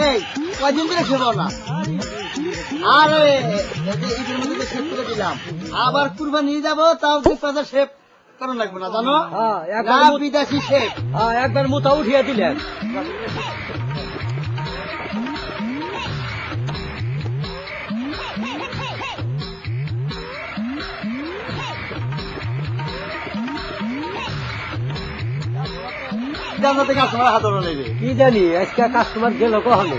এই কয়দিন ধরে খেবো না? আরে ঈদের মধ্যে শেভ করে দিলাম, আবার কুরবানি নিয়ে যাবো, তাও 2,000 শেভ করা লাগবে না জানো? বিদেশি শেভ একবার মোটা উঠিয়ে দিলেন। কাস্টমার হাত নেবে কি জানি আজকে কাস্টমার গেল কখনো।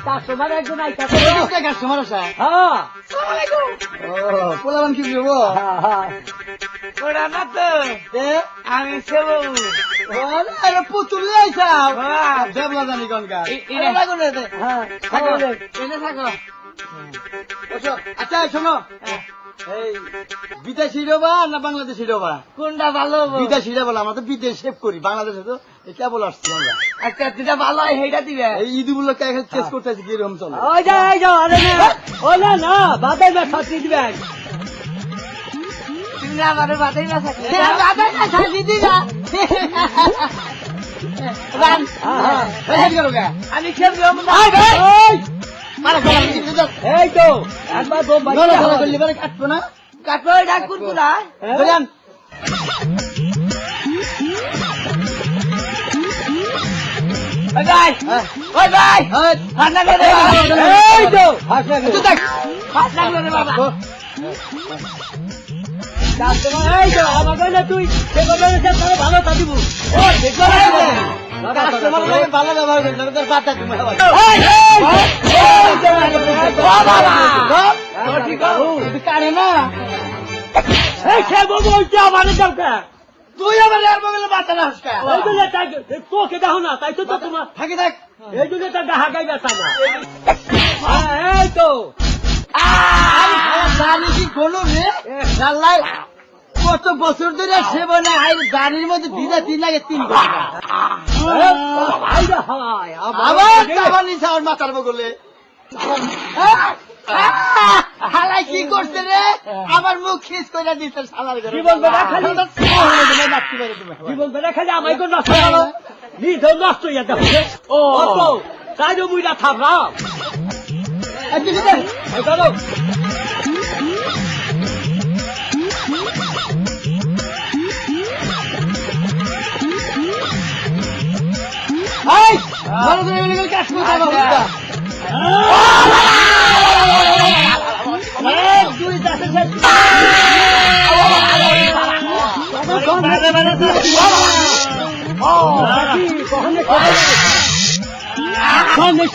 কাস্টমার একজন কাস্টমার আসা। হ্যাঁ পোলাবান কি বলবো? ওরা না তো আমি ছিল পুতুল দেবলা জানি কনকার। আচ্ছা শোনো, এই বিদেশি রোবা না বাংলাদেশি রোবা কোনটা ভালো? বিদেশি রে বলো, আমরা তো বিদেশ শেভ করি, বাংলাদেশে তো কেবল আসছি আমরা। একটা যেটা ভালো হয় সেইটা দিবে। এই ঈদগুলো চেস করতেছি কিরকম চলে। না বাদাই না ছাত্রী দিবেন। তুমি আমার বাদাই না থাকলে আমি খেলবো এই তো একবার কাটবো না, কাটবো এটা কুরকুরা বলেন। ওই ভাই ওই ভাই হাত লাগলো রে এই তো হাত লাগলো হাত লাগলো রে বাবা। এই তো আমাকে না তুই সে কথা ভালো থাকিব। ভালো ব্যবহার করি তোর বাচ্চা তুমি কারে না তুই আবার বাচ্চা না তোকে দেখো না তাই তো তোমার থাকি থাক এই জন্য তার ডাহা গাই ব্যথা না। এই তো জানি কি গলু রে জানলাই কত বছর ধরে সেবনে গাড়ির মধ্যে ভিজা 3 লাগে 3 ঘন্টা আবার নিচে আমার মাথার বগলে হালাই কি করছে রে, আমার মুখ খিস করে দিচ্ছে সালার ঘরে। জীবন বেড়া খালি জীবন বেড়া খালি আমায় তো নষ্ট হলো, নিজেও নষ্ট হইয়া দেখো। ও তাই তো বুঝা থাকলাম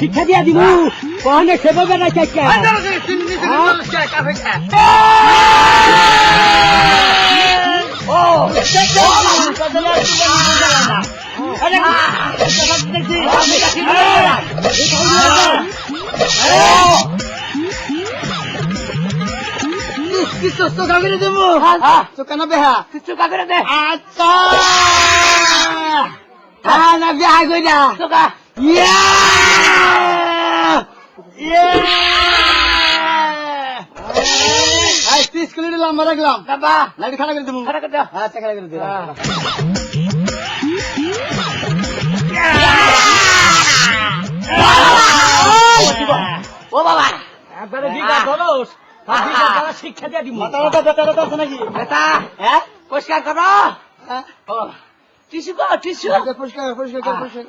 শিক্ষা দিয়া দিব কখনে সেবা বেড়া চাইছে চোখা করে দেবো চোখা না বেহা চোখা করে দে। আচ্ছা না বেহা কই না চোখা স্কুলে লম্বা রাখলাম বাবা লাইট খাড়া করে দেবো। খারাপ করে দাও। আচ্ছা খাড়া করে দেবো। ও বাবা একবারে বিঘা ধরো শিক্ষা দিয়া দিব। মাথা আছে নাকি? বেটা হ্যাঁ পরিষ্কার করো। হ্যাঁ টিস্যু কর টিস্যু। পরিষ্কার পরিষ্কার পরিষ্কার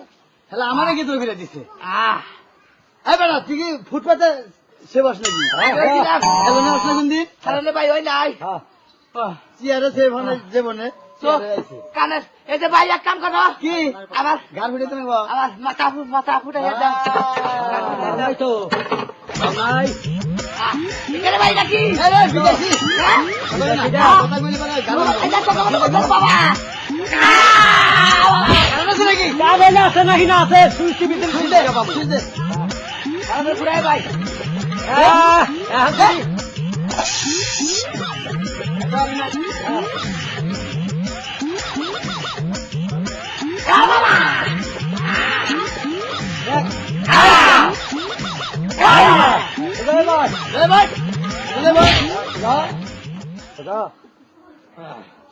হ্যাঁ আমারে কি তোর ফিরে দিচ্ছে। আহ হ্যাঁ বেটা তুই কি ফুটপাতে সেবাস নাকি? এলো না আসলে কোন দিন তাহলে ভাই ওই নাই চেয়ারে সেবানে জীবনে কানের এই যে ভাই এক কাম করো কি আবার গান ফুটে তুমি আবার মাথা ফুটে দাও। নাই তো নাই এখানে ভাই নাকি বিদেশি কথা বলি বাবা নাকি কারেন্ট আছে নাকি না আছে সুইচ ভিতরে শুনতে বাবু শুনতে ঘুরাই ভাই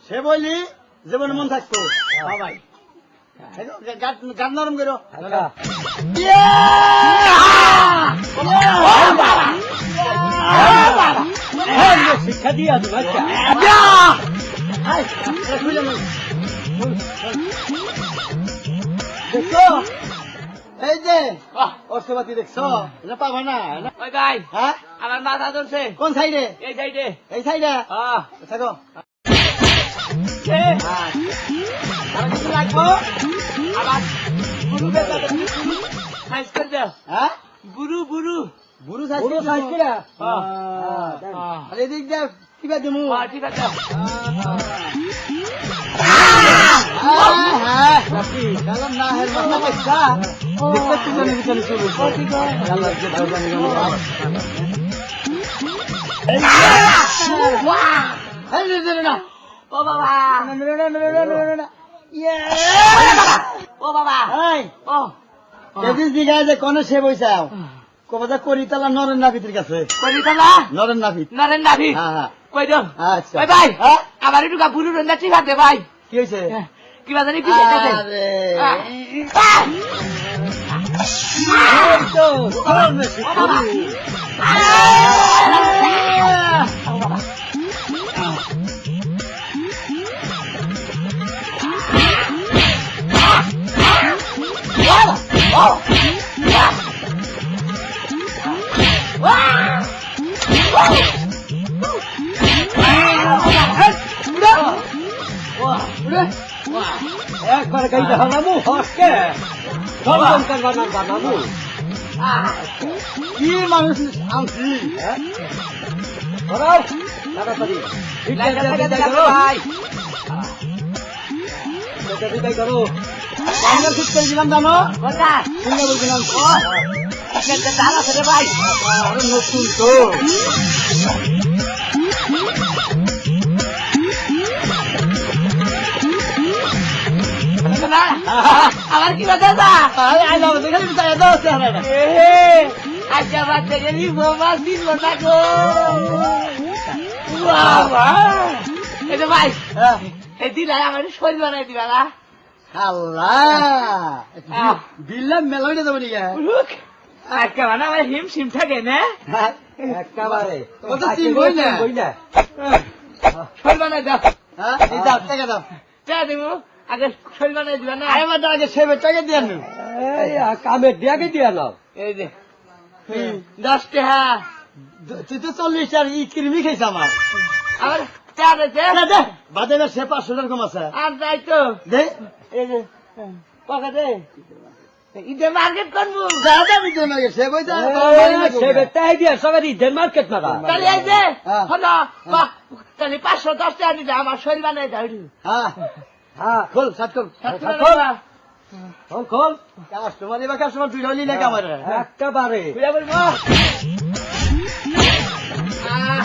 সে বললি যেমন মন থাকতো ভাই গান নরম করো শিক্ষা দিয়ে আছো বাচ্চা দেখছো এই যে অর্থপাতি দেখছো এটা পাবা না ওই ভাই হ্যাঁ আমার মাথা ধরছে কোন সাইডে এই সাইডে এই সাইডে থাকো আর কিছু লাগবো আবার গুরু বেটা সাইজ করে দাও হ্যাঁ গুরু গুরু বুড়ো বুড়ো সাইজ সাইজ কিরা আর এদিক দিয়ে কিবা দিমু ঠিক আছে কালাম না হের মাথা দেখছা দেখতে পিছনে পিছনে শুরু আল্লাহ যে দরজানি না ও বাবা ও বাবা ও এদিক দিঘায় যে কনে সে বইছাও কবাজা করিতালা নরেন নাভিতের কাছে করিতলা নরেন নাভিত নরেন নাভি হ্যাঁ হ্যাঁ কই দাও আচ্ছা ওই ভাই হ্যাঁ? আমার একটু বুড়ো রন্ধা ঠিক আছে ভাই কি হয়েছে কি বাজারে কি খেতেছে আরে এই তো চল মেশি একবার গাইতে হারামু হসকে সব বানামু কি মানুষ আনছি ধরাও তাড়াতাড়ি ভাই বিদায় করো আমরা ঠিক করে দিলাম জানো কথা শুনে বলছিলাম একটা চাল আছে রে ভাই আরে নতুন তো আমার কি কথা আচ্ছা বাচ্চা গেলি বোমা দিন না গো এটা ভাই এই দিন আমার শরীর বানাই দিবা না আল্লাহ বিল্লা মেলাইটা যাবো নাকি আজকে মানে আমার হিম সিম থাকে না একেবারে ও তো চিনবই না। শরীর বানাই দাও হ্যাঁ এই দাও টাকা দাও টাকা দেবো আগে শরীর বানাই দিবা না আরে আমার আগে সেবে টাকা দিয়ে আনু এই কামের দিয়াকে দিয়া নাও এই যে 10 টাকা তুই তো 40 আর ই কিরমি খাইছ আমার আমার টাকা দিতে দে বাদে না সে 500 টাকা কম আছে আর যাই তো দে এই যে টাকা দে ইদে মার্কেট করবো দাদা আমি তো না সে বইতা সে বেটাই দিয়া সবাই ঈদের মার্কেট মারা তাহলে এই যে হ্যাঁ। হলো তাহলে 510 টাকা দিতে আমার শরীর বানাই দাও হ্যাঁ হ্যাঁ খোল সাত খোল খোল খোল কাস্টমার এবার কাস্টমার তুই হলি না কামার একেবারে বুঝা বলবো হ্যাঁ